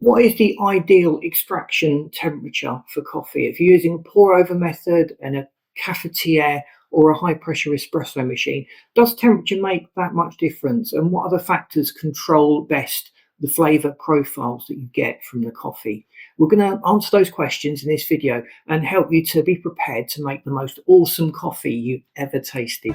What is the ideal extraction temperature for coffee? If you're using a pour over method and a cafetière or a high pressure espresso machine, does temperature make that much difference? And what other factors control best the flavour profiles that you get from the coffee? We're going to answer those questions in this video and help you to be prepared to make the most awesome coffee you've ever tasted.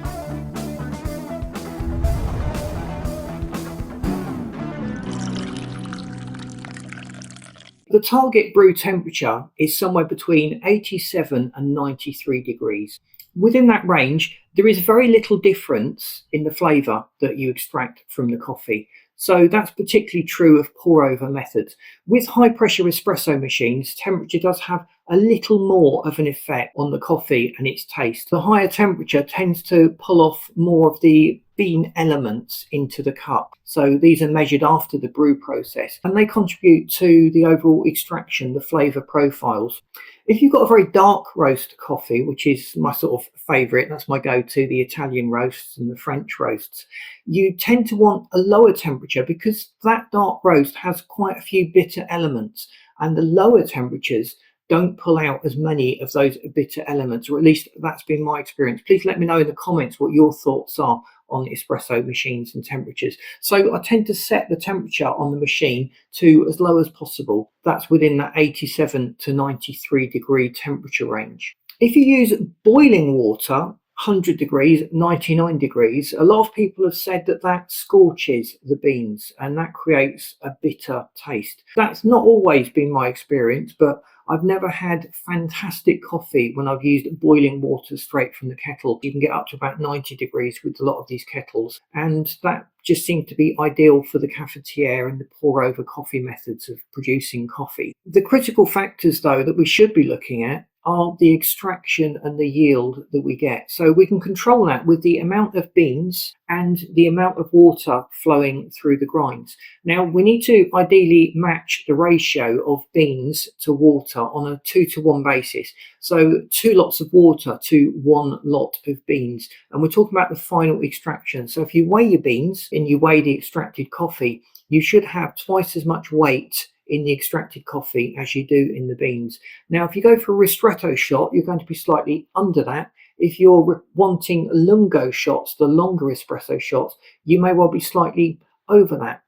The target brew temperature is somewhere between 87 and 93 degrees. Within that range, there is very little difference in the flavour that you extract from the coffee. So that's particularly true of pour over methods. With high pressure espresso machines, temperature does have a little more of an effect on the coffee and its taste. The higher temperature tends to pull off more of the bean elements into the cup. So these are measured after the brew process and they contribute to the overall extraction, the flavour profiles. If you've got a very dark roast coffee, which is my sort of favourite, that's my go-to, the Italian roasts and the French roasts, you tend to want a lower temperature because that dark roast has quite a few bitter elements, and the lower temperatures don't pull out as many of those bitter elements, or at least that's been my experience. Please let me know in the comments what your thoughts are on espresso machines and temperatures. So I tend to set the temperature on the machine to as low as possible. That's within that 87 to 93 degree temperature range. If you use boiling water, 100 degrees, 99 degrees, a lot of people have said that that scorches the beans and that creates a bitter taste. That's not always been my experience, but I've never had fantastic coffee when I've used boiling water straight from the kettle. You can get up to about 90 degrees with a lot of these kettles, and that just seemed to be ideal for the cafetière and the pour over coffee methods of producing coffee. The critical factors though that we should be looking at are the extraction and the yield that we get. So we can control that with the amount of beans and the amount of water flowing through the grinds. Now we need to ideally match the ratio of beans to water on a 2-to-1 basis. So 2 lots of water to 1 lot of beans. And we're talking about the final extraction. So if you weigh your beans and you weigh the extracted coffee, you should have twice as much weight in the extracted coffee as you do in the beans. Now, if you go for a ristretto shot, you're going to be slightly under that. If you're wanting lungo shots, the longer espresso shots, you may well be slightly over that.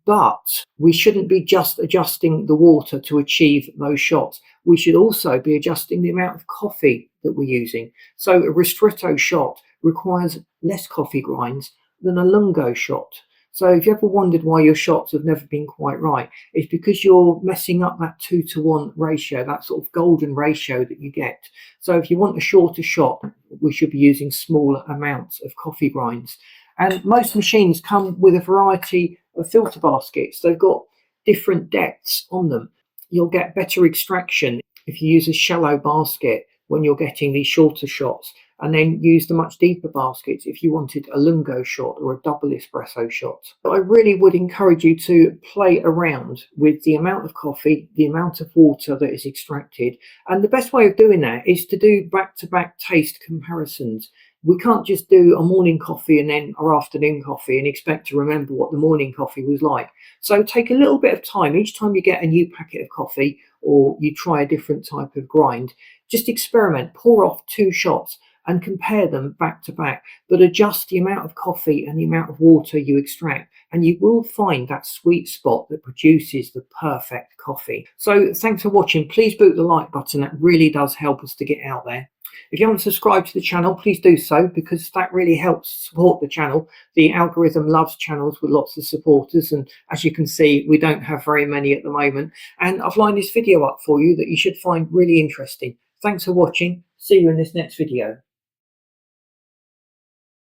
But we shouldn't be just adjusting the water to achieve those shots. We should also be adjusting the amount of coffee that we're using. So a ristretto shot requires less coffee grinds than a lungo shot. So if you ever wondered why your shots have never been quite right, it's because you're messing up that 2-to-1 ratio, that sort of golden ratio that you get. So if you want a shorter shot, we should be using smaller amounts of coffee grinds. And most machines come with a variety of filter baskets. They've got different depths on them. You'll get better extraction if you use a shallow basket when you're getting these shorter shots, and then use the much deeper baskets if you wanted a lungo shot or a double espresso shot. But I really would encourage you to play around with the amount of coffee, the amount of water that is extracted, and the best way of doing that is to do back-to-back taste comparisons. We can't just do a morning coffee and then our afternoon coffee and expect to remember what the morning coffee was like. So take a little bit of time each time you get a new packet of coffee or you try a different type of grind. Just experiment, pour off 2 shots and compare them back to back, but adjust the amount of coffee and the amount of water you extract, and you will find that sweet spot that produces the perfect coffee. So thanks for watching. Please boot the like button. That really does help us to get out there. If you haven't subscribed to the channel, please do so, because that really helps support the channel. The algorithm loves channels with lots of supporters, and as you can see, we don't have very many at the moment. And I've lined this video up for you that you should find really interesting. Thanks for watching. See you in this next video.